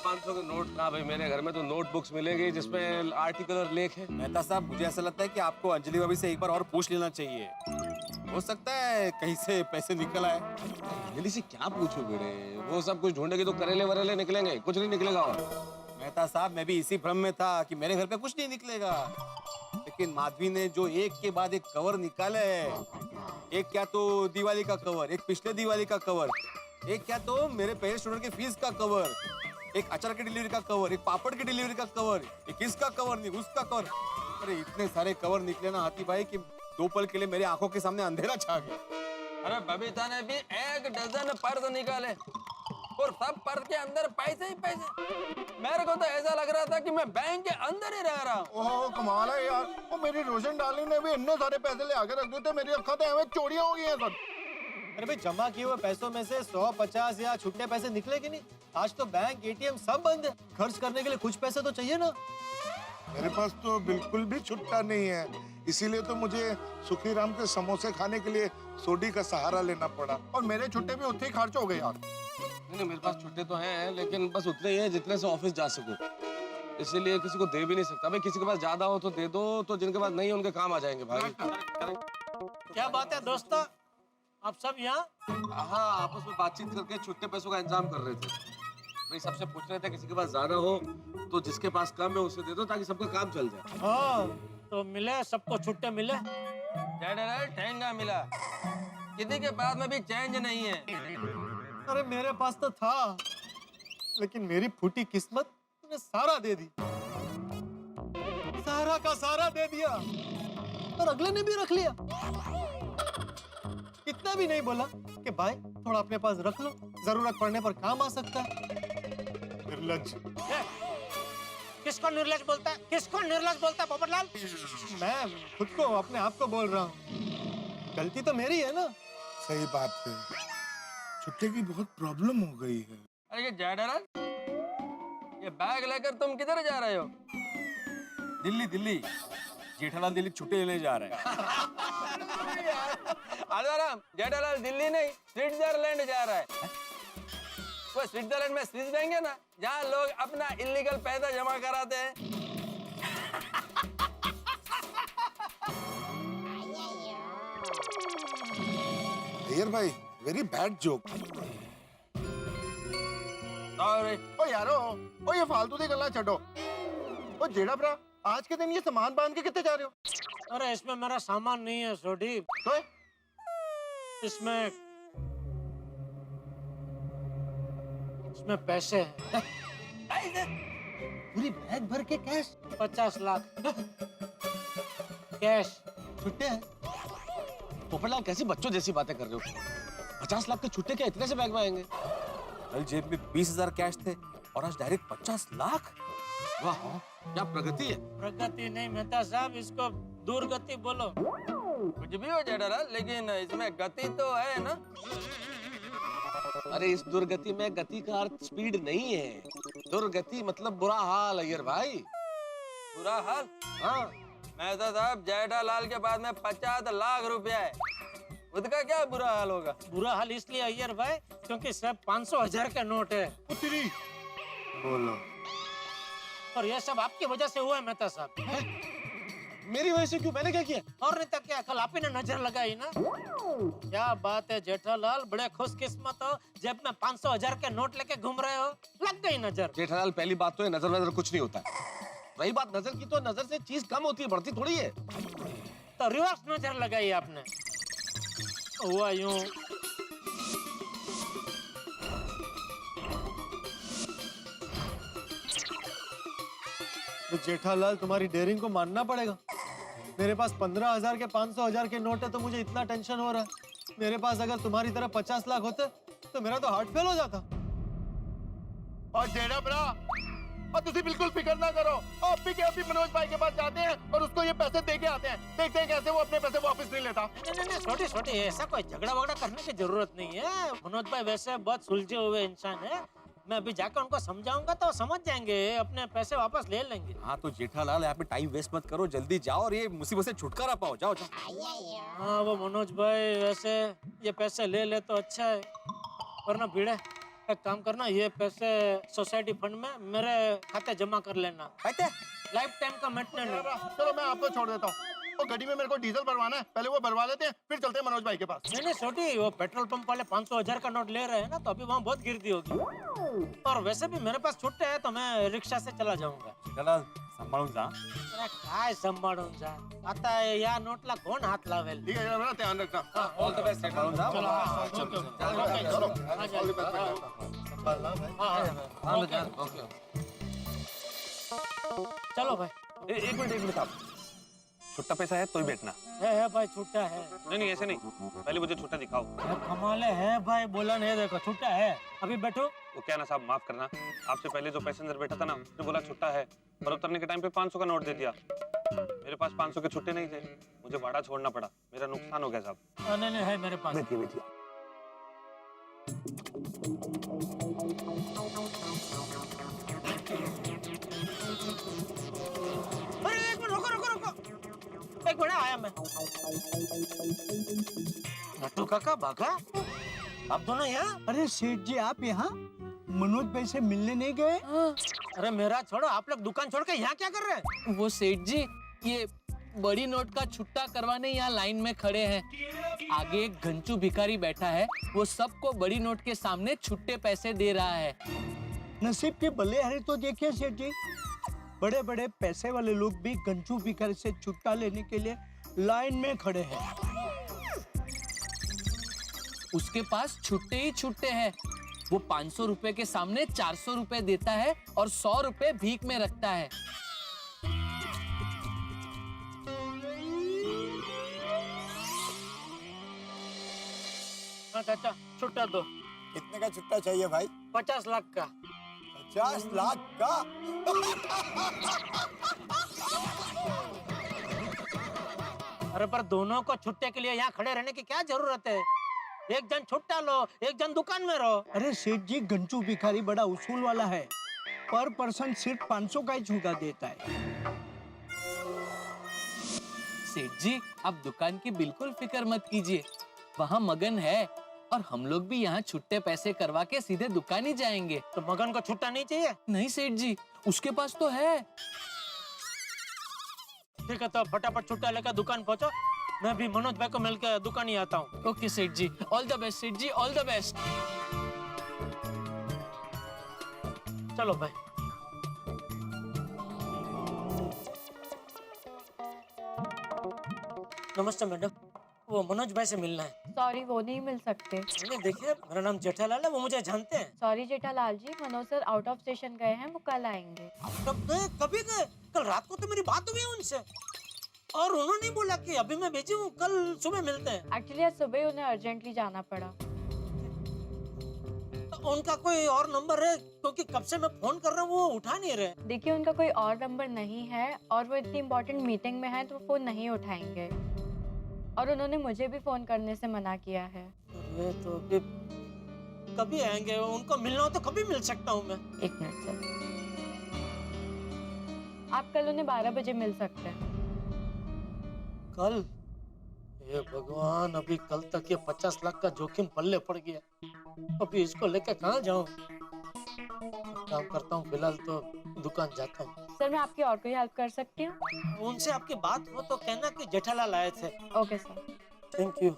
500 के नोट कहाँ भाई, मेरे घर में तो नोटबुक्स मिलेगी जिसमें आर्टिकल और लेख है। मेहता साहब, मुझे ऐसा लगता है कि आपको अंजलि भाभी से एक बार और पूछ लेना चाहिए। हो सकता है कहीं से पैसे निकल आए। अंजलि से क्या पूछो बेटे, वो सब कुछ ढूंढेगी तो करेले वरेले निकलेंगे, कुछ नहीं निकलेगा। और मेहता साहब, मैं भी इसी भ्रम में था कि मेरे घर पे कुछ नहीं निकलेगा, लेकिन माधवी ने जो एक के बाद एक कवर निकाले, एक क्या तो दिवाली का कवर, एक पिछले दिवाली का कवर, एक क्या तो मेरे पहले स्टूडेंट की फीस का कवर, एक अचार की डिलीवरी का कवर, एक पापड़ की डिलीवरी का कवर, एक इसका कवर नहीं उसका कवर। अरे इतने सारे कवर निकले ना हाथी भाई कि 2 पल के लिए मेरी आंखों के सामने अंधेरा छा गया। अरे बबीता ने भी 1 डजन पर्स निकाले और सब पर्स के अंदर पैसे ही पैसे। मेरे को तो ऐसा लग रहा था कि मैं बैंक के अंदर ही रह रहा हूँ। ओह कमाल है यार, वो मेरी रोशन डार्लिंग ने भी इतने सारे पैसे ले आके रख दिए थे, मेरी अक्खा तो हमें चोरियां हो गई हैं सब। अरे भाई, जमा किए हुए पैसों में से 100, 50 या छुट्टे पैसे निकले कि नहीं? आज तो बैंक, एटीएम सब बंद है। खर्च करने के लिए कुछ पैसे तो चाहिए ना। मेरे पास तो बिल्कुल भी छुट्टा नहीं है, इसीलिए तो मुझे सुखीराम के समोसे खाने के लिए सोडी का सहारा लेना पड़ा, और मेरे छुट्टे भी उतने ही खर्च हो गए यार। नहीं मेरे पास छुट्टे तो हैं, लेकिन बस उतने ही हैं जितने से ऑफिस जा सकूं, इसीलिए किसी को दे भी नहीं सकता। भाई किसी के पास ज्यादा हो तो दे दो, तो जिनके पास नहीं है उनके काम आ जाएंगे भाई। क्या बात है दोस्तों, आप सब यहाँ? हाँ, आपस में बातचीत करके छुट्टे पैसों का इंतजाम कर रहे थे। भाई सबसे पूछ रहे थे किसी के पास ज्यादा हो तो जिसके पास कम है उसे दे दो, ताकि सबका काम चल जाए। हाँ, तो मिले सबको छुट्टे मिले। ठेंगा मिला, किसी के पास में भी चेंज नहीं है। अरे मेरे पास तो था, लेकिन मेरी फूटी किस्मत ने सारा दे दी, सारा का सारा दे दिया, और अगले ने भी रख लिया। इतना भी नहीं बोला कि भाई थोड़ा अपने पास रख लो, जरूरत पड़ने पर काम आ सकता है। निर्लज। किसको निर्लज बोलता है? किसको निर्लज बोलता है पोपटलाल? मैं खुद को, अपने आप को बोल रहा हूँ। गलती तो मेरी है ना। सही बात है, छुट्टे की बहुत प्रॉब्लम हो गई है। अरे ये जेठालाल, ये बैग लेकर तुम किधर जा रहे हो? दिल्ली दिल्ली, जेठालाल दिल्ली छुट्टे ले जा रहे हैं। आजाराम, जेठालाल दिल्ली नहीं स्विट्जरलैंड जा रहा है। वो स्विट्जरलैंड में स्विस बैंक है ना, जहाँ लोग अपना इलीगल पैसा जमा कराते हैं। अय्यर भाई, वेरी बैड जोक। सॉरी। ओ यारो, ओ ये फालतू दी गल्ला छड्डो। ओ जेड़ा भरा, आज के दिन ये सामान बांध के कितने जा रहे हो? अरे इसमें मेरा सामान नहीं है सोडी, तो इसमें पैसे हैं। पूरी बैग भर के कैश? 50 लाख कैश। छुट्टे हैं? पोपटलाल कैसी बच्चों जैसी बातें कर रहे हो? 50 लाख के छुट्टे क्या इतने से बैग में आएंगे? कल जेब में 20,000 कैश थे और आज डायरेक्ट 50 लाख। वाह, क्या प्रगति है। प्रगति नहीं मेहता साहब, इसको दुर्गति बोलो। कुछ भी हो जेठालाल, लेकिन इसमें गति तो है ना। अरे इस दुर्गति में गति का अर्थ स्पीड नहीं है, दुर्गति मतलब बुरा हाल अय्यर भाई। बुरा हाल? हाँ, मेहता साहब, जेठालाल के पास में 50 लाख रुपया है, उसका क्या बुरा हाल होगा? बुरा हाल इसलिए अय्यर भाई क्योंकि सब 500,000 के नोट है। बोलो। और ये सब आपकी वजह से हुआ है मेहता साहब। मेरी वजह से क्यों? मैंने क्या किया? और नहीं तो क्या, कल आप ही ने नजर लगाई ना। क्या बात है जेठालाल, बड़े खुशकिस्मत हो, जेब में 500,000 के नोट लेके घूम रहे हो, लग गई नजर। जेठालाल, पहली बात तो है नजर नजर कुछ नहीं होता है। रही बात नजर की, तो नजर से चीज कम होती है, बढ़ती थोड़ी है। तो रिवर्स नजर लगाई आपने। हुआ यूं, तो जेठालाल, तुम्हारी डेयरिंग को मानना पड़ेगा। मेरे पास 15,000 के 500,000 के नोट है तो मुझे इतना टेंशन हो रहा है। मेरे पास अगर तुम्हारी तरह 50 लाख होते तो मेरा तो हार्ट फेल हो जाता। और जेड़ा भरा, और तुसी बिल्कुल फिक्र ना करो, आप भी क्या, अभी मनोज भाई के पास जाते हैं और उसको ये पैसे दे के आते हैं, देखते हैं कैसे वो अपने पैसे वापस नहीं लेता। नहीं छोटी छोटी, ऐसा कोई झगड़ा वगड़ा करने की जरूरत नहीं है। मनोज भाई वैसे बहुत सुलझे हुए इंसान है, मैं अभी जाकर उनको समझाऊंगा तो समझ जाएंगे, अपने पैसे वापस ले लेंगे। हाँ तो जेठालाल, यहाँ पे टाइम वेस्ट मत करो, जल्दी जाओ और ये मुसीबत से छुटकारा पाओ। जाओ जाओ। हाँ वो मनोज भाई वैसे ये पैसे ले ले तो अच्छा है, वरना भिड़े एक काम करना, ये पैसे सोसाइटी फंड में मेरे खाते जमा कर लेना। कहते लाइफ टाइम का मेंटेनेंस। चलो मैं आपको छोड़ देता हूँ। वो गाड़ी में मेरे को डीजल भरवाना है, पहले वो भरवा लेते हैं, फिर चलते हैं मनोज भाई के पास। नहीं छोटी, वो पेट्रोल पंप वाले 500,000 का नोट ले रहे हैं ना, तो अभी वहाँ बहुत गिरती होगी। और वैसे भी मेरे पास छुट्टे है, तो मैं रिक्शा से चला जाऊंगा। चला सांभाळून जा। अरे काय सांभाळून जा, आता या नोटला कोण हात लावेल? ठीक है मेरा ध्यान रखना। ऑल द बेस्ट सांभाळून जा चलो, बाबा। हाँ, ओके, ओके, चलो आ जाओ। All the best. हाँ, ओके। चलो भाई। एक मिनट आप, छुट्टा पैसा है तो ही बैठना। है भाई, छुट्टा है। नहीं ऐसे नहीं, पहले मुझे छुट्टा दिखाओ। कमाले है भाई, बोला नहीं, देखो छुट्टा है। अभी बैठो। वो क्या ना साहब, माफ करना, आपसे पहले जो पैसेंजर बैठा था ना, उसने बोला छुट्टा है, पर उतरने के टाइम पे 500 का नोट दे दिया। मेरे पास 500 के छुट्टे नहीं थे, मुझे भाड़ा छोड़ना पड़ा, मेरा नुकसान हो गया साहब। नहीं है मेरे पास। बैठिए। अरे एक मिनट, रुको। एक मिनट, आया मैं। नट्टू काका, भागा? आप दोनों यहाँ? अरे सेठ जी, आप यहाँ मनोज भाई से मिलने नहीं गए? अरे मेरा छोड़ो, आप लोग दुकान छोड़ के यहाँ क्या कर रहे हैं? वो सेठ जी, ये बड़ी नोट का छुट्टा करवाने यहाँ लाइन में खड़े हैं। आगे एक घंचू भिखारी बैठा है, वो सबको बड़ी नोट के सामने छुट्टे पैसे दे रहा है। नसीब के भले हरे तो देखिए सेठ जी, बड़े बड़े पैसे वाले लोग भी गंजू भिखारी से छुट्टा लेने के लिए लाइन में खड़े हैं। उसके पास छुट्टे ही छुट्टे हैं। वो 500 रुपए के सामने 400 रुपए देता है और 100 रुपए भीख में रखता है। हाँ चाचा, छुट्टा दो। कितने का छुट्टा चाहिए भाई? 50 लाख का। 50 लाख का? अरे पर दोनों को छुट्टे के लिए यहाँ खड़े रहने की क्या जरूरत है? एक जन छुट्टा लो, एक जन दुकान में रहो। अरे सेठ जी, गंजू भिखारी बड़ा उसूल वाला है, पर पर्सन सिर्फ 500 का ही छुट्टा देता है। सेठ जी, आप दुकान की बिल्कुल फिक्र मत कीजिए, वहाँ मगन है और हम लोग भी यहाँ छुट्टे पैसे करवा के सीधे दुकान ही जाएंगे। तो मगन को छुट्टा नहीं चाहिए? नहीं सेठ जी, उसके पास तो है। ठीक है, तो फटाफट छुट्टा लेकर दुकान पहुँचो, मैं भी मनोज भाई को मिलकर दुकान ही आता हूँ। ओके सेठ जी, ऑल द बेस्ट सेठ जी, ऑल द बेस्ट। चलो भाई। नमस्ते मैडम, वो मनोज भाई से मिलना है। सॉरी, वो नहीं मिल सकते। नहीं देखिए, मेरा नाम जेठालाल है, वो मुझे जानते हैं। Sorry Jethalal ji, Manoj sir out of station गए हैं, वो कल आएंगे। कब गए? कभी गए? कल रात को तो मेरी बात हुई उनसे, और उन्होंने बोला कि अभी मैं भेजी हूँ, कल सुबह मिलते हैं। एक्चुअली आज सुबह उन्हें अर्जेंटली जाना पड़ा। तो उनका कोई और नंबर है? क्योंकि कब से मैं फोन कर रहा हूँ, वो उठा नहीं रहे। देखिए, उनका कोई और नंबर नहीं है और वो इतनी इम्पोर्टेंट मीटिंग में है तो वो फोन नहीं उठाएंगे, और उन्होंने मुझे भी फोन करने से मना किया है। ये तो अभी कभी आएंगे? उनको मिलना हो तो कभी मिल सकता हूँ मैं। एक मिनट सर, आप कल उन्हें 12 बजे मिल सकते हैं। कल? ये भगवान, अभी कल तक ये 50 लाख का जोखिम पल्ले पड़ गया, अभी इसको लेकर कहाँ जाऊँ? काम करता हूँ, फिलहाल तो दुकान जाता हूँ। सर, मैं आपकी और कोई हेल्प कर सकती हूँ? उनसे आपकी बात हो तो कहना कि जेठालाल आए थे। Okay sir. Thank you.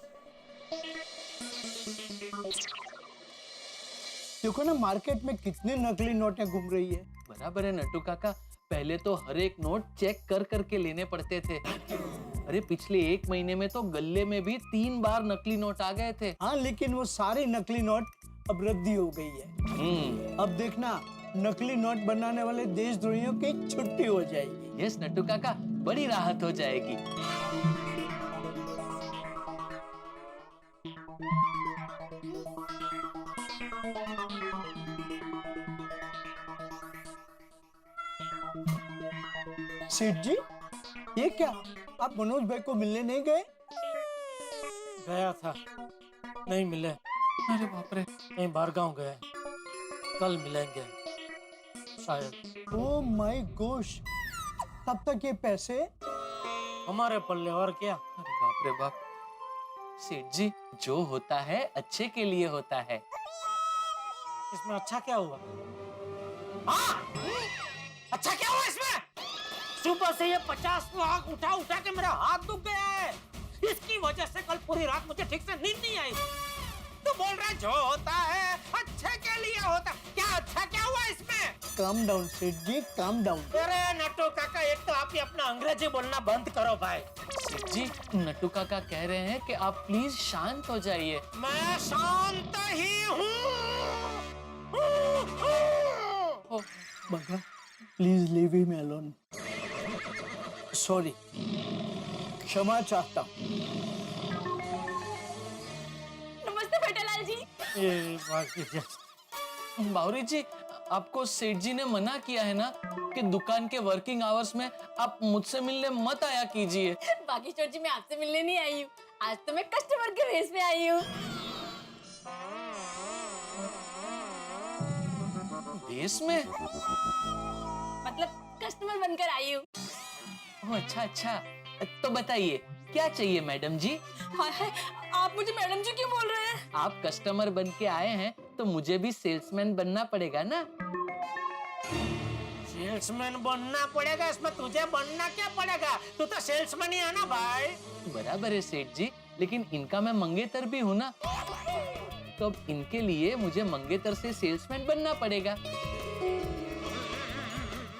देखो ना, मार्केट में कितने नकली नोटें घूम रही है। बराबर है नट्टू काका, पहले तो हर एक नोट चेक कर करके लेने पड़ते थे। अरे पिछले 1 महीने में तो गल्ले में भी 3 बार नकली नोट आ गए थे। हाँ, लेकिन वो सारी नकली नोट अब रद्दी हो गई है। अब देखना, नकली नोट बनाने वाले देशद्रोहियों की छुट्टी हो जाएगी। यस नट्टू काका, बड़ी राहत हो जाएगी। सेठ जी, ये क्या, आप मनोज भाई को मिलने नहीं गए? गया था, नहीं मिले। अरे बाप रे, कहीं बाहर गाँव गए, कल मिलेंगे शायद। ओह माय गॉश, तब तक ये पैसे हमारे पल्ले, और क्या। अरे बाप रे बाप। सेठ जी, जो होता है अच्छे के लिए होता है। इसमें अच्छा क्या हुआ? हाँ? अच्छा क्या हुआ इसमें? सुबह से ये 50 लाख उठा उठा के मेरा हाथ दुख गया है। इसकी वजह से कल पूरी रात मुझे ठीक से नींद नहीं आई। तू बोल रहा है जो होता है अच्छे के लिए होता, क्या अच्छा क्या हुआ इसमें? काम डाउन सेठ जी, काम डाउन। अरे नट्टू काका, एक तो आप ही अपना अंग्रेजी बोलना बंद करो भाई। सेठ जी, नट्टू काका कह रहे हैं कि आप प्लीज शांत हो जाइए। मैं शांत ही हूँ। बगा, please leave him alone. Sorry, क्षमा चाहता हूँ। नमस्ते बेटालाल जी। ये बाकी बावरी जी, आपको सेठ जी ने मना किया है ना कि दुकान के वर्किंग आवर्स में आप मुझसे मिलने मत आया कीजिए। बाकी चोर जी, मैं आपसे मिलने नहीं आई हूँ, आज तो मैं कस्टमर के भेस में आई हूँ। भेस में? मतलब कस्टमर बनकर आई हूँ। ओह, अच्छा अच्छा, तो बताइए क्या चाहिए मैडम जी? हाय हाय, आप मुझे मैडम जी क्यों बोल रहे हैं? आप कस्टमर बन के आए हैं तो मुझे भी सेल्समैन बनना पड़ेगा ना। सेल्समैन बनना पड़ेगा? इसमें तुझे बनना क्या पड़ेगा? तू तो सेल्समैन ही है ना भाई। बराबर है सेठ जी, लेकिन इनका मैं मंगेतर भी हूँ ना, तो अब इनके लिए मुझे मंगेतर से सेल्समैन बनना पड़ेगा।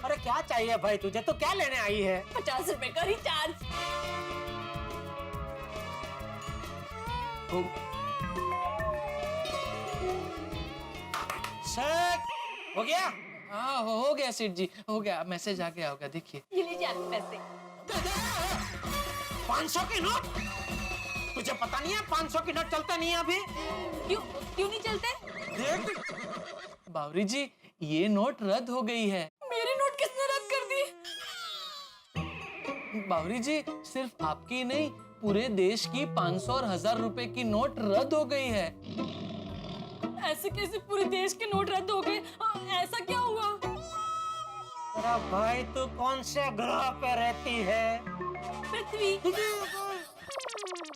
अरे क्या चाहिए भाई तुझे? तो क्या लेने आई है? 50 रुपए का रिचार्ज। सेठ, हो गया? हाँ, हो गया सेठ जी, हो गया। मैसेज आ गया होगा, देखिए। ये लीजिए आपके पैसे। 500 की नोट? तुझे पता नहीं है 500 की नोट चलता नहीं है अभी? क्यों क्यों नहीं चलते? देख, बावरी जी, ये नोट रद्द हो गई है। मेरी नोट किसने रद्द कर दी? बावरी जी, सिर्फ आपकी नहीं, पूरे देश की 500 और 1000 रुपए की नोट रद्द हो गई है। ऐसे कैसे पूरे देश के नोट रद्द हो गए? ऐसा क्या हुआ? अरे भाई, तू कौन से ग्रह पे रहती है? पृथ्वी।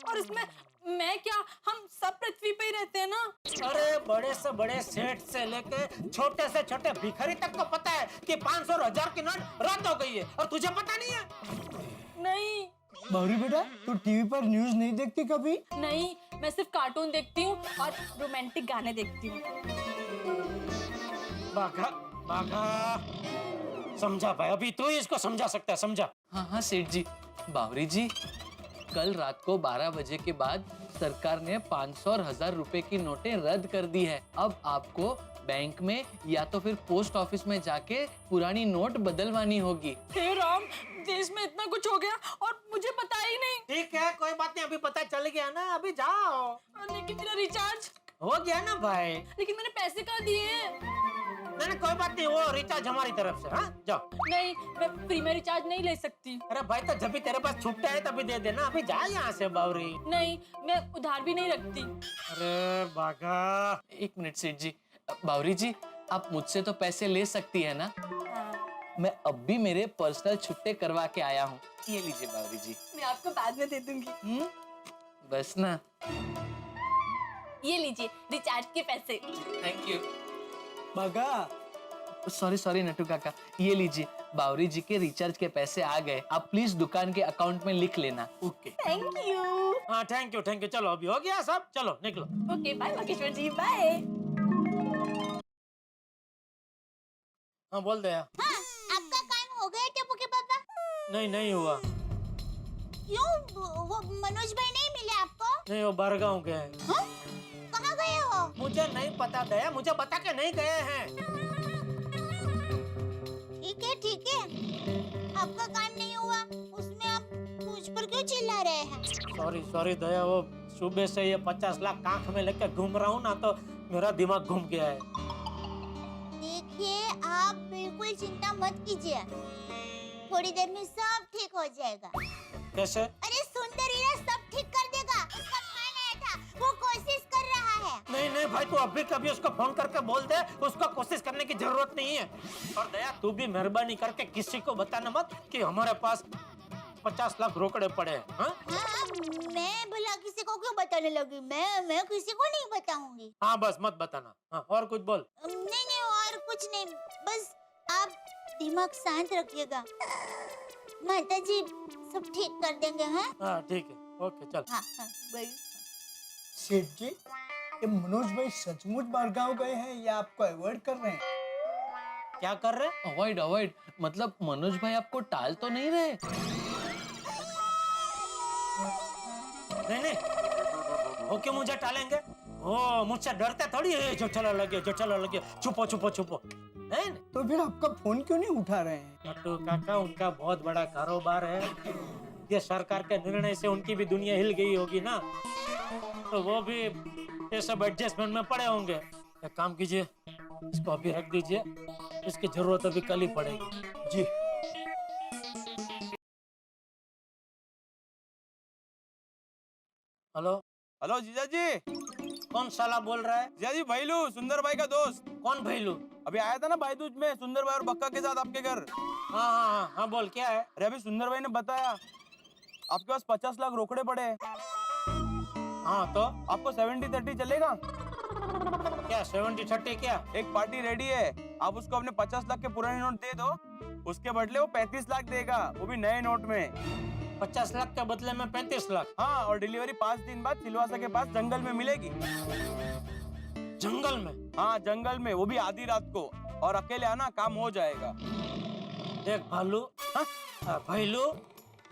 और इसमें मैं क्या, हम सब पृथ्वी पे ही रहते हैं ना। अरे बड़े से बड़े सेठ से लेके छोटे से छोटे भिखारी तक को पता है कि 500 और 1000 की नोट रद्द हो गई है, और तुझे पता नहीं है? नहीं बावरी बेटा, तू टीवी पर न्यूज नहीं देखती कभी? नहीं, मैं सिर्फ कार्टून देखती हूँ और रोमांटिक गाने देखती हूँ। बाघा, बाघा, समझा भाई, अभी तू ही इसको समझा सकता है, समझा? हाँ हाँ सेठ जी। बावरी जी, कल रात को 12 बजे के बाद सरकार ने 500 और 1000 रुपए की नोटें रद्द कर दी है। अब आपको बैंक में या तो फिर पोस्ट ऑफिस में जाके पुरानी नोट बदलवानी होगी। हे राम, देश में इतना कुछ हो गया और मुझे पता ही नहीं। ठीक है, कोई बात नहीं, अभी पता चल गया ना, अभी जाओ। लेकिन मेरा रिचार्ज हो गया ना भाई। लेकिन मैंने पैसे कहाँ दिए हैं? नहीं, कोई बात नहीं, वो रिचार्ज हमारी तरफ से। हाँ, जाओ। नहीं, मैं फ्री में रिचार्ज नहीं ले सकती। अरे भाई, तो जब भी तेरे पास छुट्टा है तभी दे देना, अभी जा यहाँ से बावरी। नहीं, मैं उधार भी नहीं रखती। अरे बाघा, एक मिनट सेठ जी। बावरी जी, आप मुझसे तो पैसे ले सकती है ना? मैं अब भी मेरे पर्सनल छुट्टे करवा के आया हूँ। ये लीजिए बावरी जी। मैं आपको बाद में दे दूंगी। बस ना। ये लीजिए रिचार्ज के पैसे। Thank you. बगा, सॉरी सॉरी नट्टू काका, ये लीजिए, बावरी जी के रिचार्ज के पैसे आ गए। आप प्लीज दुकान के अकाउंट में लिख लेना। ओके। Thank you. हाँ, थैंक यू। चलो, अभी हो गया सब, चलो निकलो। ओके, बाय बागेश्वर जी, बाय। हाँ, बोल दे। हाँ, आपका काम हो गया टेपू के पापा? नहीं हुआ। क्यों, वो मनोज भाई नहीं मिले आपको? नहीं, वो बरगांव गए हैं। हाँ? कहाँ गए हो? मुझे नहीं पता दया, मुझे बता के नहीं गए हैं। ठीक है, आपका काम नहीं हुआ, उसमें आप मुझ पर क्यों चिल्ला रहे हैं? सॉरी दया, वो सुबह से ये 50 लाख आंख में लेकर घूम रहा हूँ ना, तो मेरा दिमाग घूम गया है। देखिए, आप बिल्कुल चिंता मत कीजिए, थोड़ी देर में सब ठीक हो जाएगा। कैसे? अरे सुंदरीला सब ठीक कर देगा, उसका फोन आया था, वो कोशिश कर रहा है। नहीं भाई, तू अभी कभी उसको फोन करके बोल दे, उसको कोशिश करने की जरूरत नहीं है। और दया, तू भी मेहरबानी करके किसी को बताना मत कि हमारे पास 50 लाख रोकड़े पड़े हैं। हाँ हाँ, मैं भला किसी को क्यों बताने लगी? मैं किसी को नहीं बताऊंगी। हाँ बस मत बताना। हाँ, और कुछ बोल। नहीं और कुछ नहीं, बस आप दिमाग शांत रखिएगा। माता जी सब ठीक कर देंगे। हाँ हाँ ठीक है, ओके चल। हाँ बड़ी सेठ जी, ये मनोज भाई सचमुच बारगांव गए हैं या आपको अवॉइड कर रहे हैं? क्या कर रहे हैं? अवॉइड अवॉइड मतलब मनोज भाई आपको टाल तो नहीं रहे? नहीं वो क्यों मुझे टालेंगे? ओ मुझसे डरते थोड़ी है। जो चला लगे छुपो छुपो छुपो। नहीं तो फिर आपका फोन क्यों नहीं उठा रहे हैं? नट्टू काका, उनका बहुत बड़ा कारोबार है। ये सरकार के निर्णय से उनकी भी दुनिया हिल गई होगी ना, तो वो भी ये सब एडजस्टमेंट में पड़े होंगे। एक काम कीजिए, इसको अभी रख दीजिए, इसकी जरूरत अभी कल ही पड़ेगी। जी हेलो हेलो जीजा जी। कौन साला बोल रहा है? जीजा जी भैलू, सुंदर भाई का दोस्त। कौन भैलू? अभी आया था ना भाई दूज में सुंदर भाई और बक्का के साथ आपके घर। हाँ बोल, क्या है? अरे अभी सुंदर भाई ने बताया आपके पास 50 लाख रोकड़े पड़े हैं। हाँ तो आपको 70-30 चलेगा? क्या 70-30 क्या? एक पार्टी रेडी है, आप उसको अपने 50 लाख के पुराने नोट दे दो, उसके बदले वो 35 लाख देगा, वो भी नए नोट में। 50 लाख के बदले में 35 लाख? हाँ, और डिलीवरी 5 दिन बाद सिलवासा के पास जंगल में मिलेगी। जंगल में? हाँ जंगल में, वो भी आधी रात को, और अकेले आना, काम हो जाएगा। देख भालू, हाँ भालू,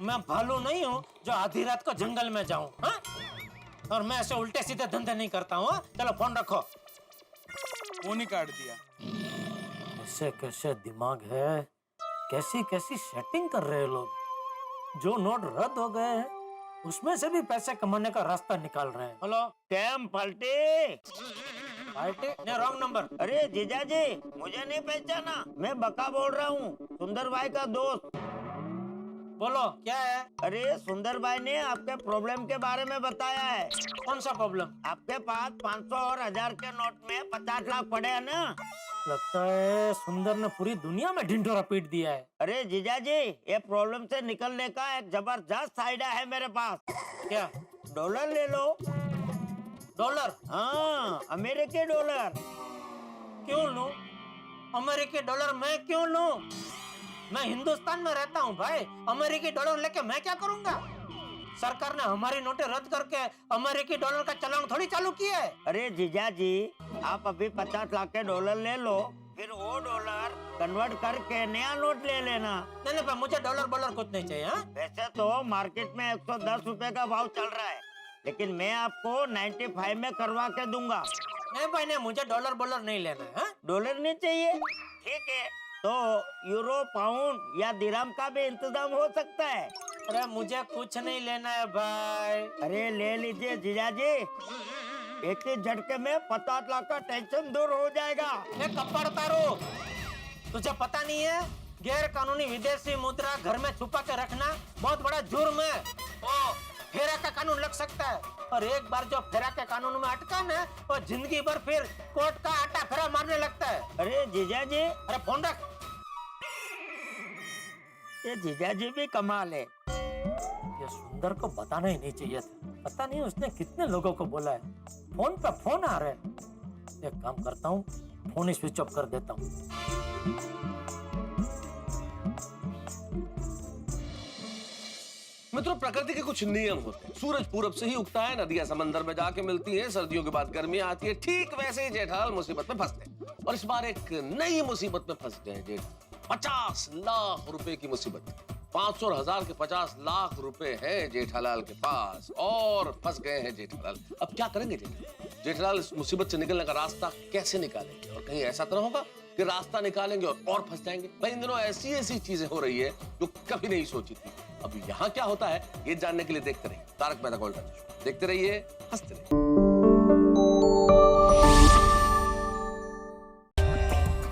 मैं भालू नहीं हूँ जो आधी रात को जंगल में जाऊँ। हाँ, और मैं ऐसे उल्टे सीधे धंधे नहीं करता हूँ। चलो फोन रखो। फोन ही काट दिया। कैसे कैसे दिमाग है, कैसी कैसी सेटिंग कर रहे हैं लोग। जो नोट रद्द हो गए हैं उसमें से भी पैसे कमाने का रास्ता निकाल रहे हैं। हेलो टैम पलटे। पार्टी ने रॉन्ग नंबर। अरे जीजा जी, मुझे नहीं पहचाना, मैं बका बोल रहा हूँ, सुंदर भाई का दोस्त। बोलो क्या है? अरे सुंदर भाई ने आपके प्रॉब्लम के बारे में बताया है। कौन सा प्रॉब्लम? आपके पास 500 और 1000 के नोट में 50 लाख पड़े हैं ना। लगता है सुंदर ने पूरी दुनिया में ढिंढोरा पीट दिया है। अरे जीजा जी, ये प्रॉब्लम से निकलने का एक जबरदस्त आइडिया है मेरे पास। क्या? डॉलर ले लो। डॉलर? हाँ, अमेरिकी डॉलर। क्यों लूं? अमेरिकी डॉलर मैं क्यों लूं? मैं हिंदुस्तान में रहता हूँ भाई, अमेरिकी डॉलर लेके मैं क्या करूंगा? सरकार ने हमारी नोटें रद्द करके अमेरिकी डॉलर का चलन थोड़ी चालू किया है। अरे जीजा जी, आप अभी 50 लाख के डॉलर ले लो, फिर वो डॉलर कन्वर्ट करके नया नोट ले लेना। नहीं भाई, मुझे डॉलर कुछ नहीं चाहिए। हाँ? वैसे तो मार्केट में 110 रुपए का भाव चल रहा है, लेकिन मैं आपको 95 में करवा के दूंगा। नहीं भाई नहीं, मुझे डॉलर नहीं लेना है। हाँ? डॉलर नहीं चाहिए? ठीक है, तो यूरो, पाउंड या दिरहम का भी इंतजाम हो सकता है। अरे मुझे कुछ नहीं लेना है भाई। अरे ले लीजिए जीजा जी, एक ही झटके में 50 लाख का टेंशन दूर हो जाएगा। कपड़ तारो, तुझे पता नहीं है गैर कानूनी विदेशी मुद्रा घर में छुपा के रखना बहुत बड़ा जुर्म है। ओ फेरा का कानून लग सकता है, और एक बार जो फेरा के कानून में अटका ना, वो जिंदगी भर फिर कोर्ट का आटा फेरा मारने लगता है। अरे जीजा जी, अरे फोन रख। ये जीजा जी भी कमाल है। ये सुंदर को बताना ही नहीं चाहिए था, पता नहीं उसने कितने लोगों को बोला है। फोन पे फोन आ रहे हैं। एक काम करता हूँ, फोन ही स्विच ऑफ कर देता हूँ। मित्रों, प्रकृति के कुछ नियम होते हैं। सूरज पूरब से ही उगता है, नदियां समंदर में जाके मिलती हैं, सर्दियों के बाद गर्मियां आती है। ठीक वैसे ही जेठालाल मुसीबत में फंसते हैं, और इस बार एक नई मुसीबत में फंस गए जेठालाल। 50 लाख रुपए की मुसीबत। 500 और 1000 के 50 लाख रुपए हैं जेठालाल के पास, और फंस गए हैं जेठालाल। अब क्या करेंगे जेठालाल? जेठालाल इस मुसीबत से निकलने का रास्ता कैसे निकालेंगे? और कहीं ऐसा तो ना होगा कि रास्ता निकालेंगे और फंस जाएंगे? भाई इन दिनों ऐसी चीजें हो रही है जो कभी नहीं सोची थी। अब यहाँ क्या होता है ये जानने के लिए देखते रहिए तारक मेहता का उल्टा चश्मा। देखते रहिए, हंसते रहिए।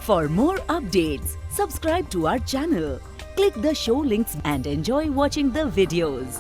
For more updates, subscribe to our channel, click the show links and enjoy watching the videos.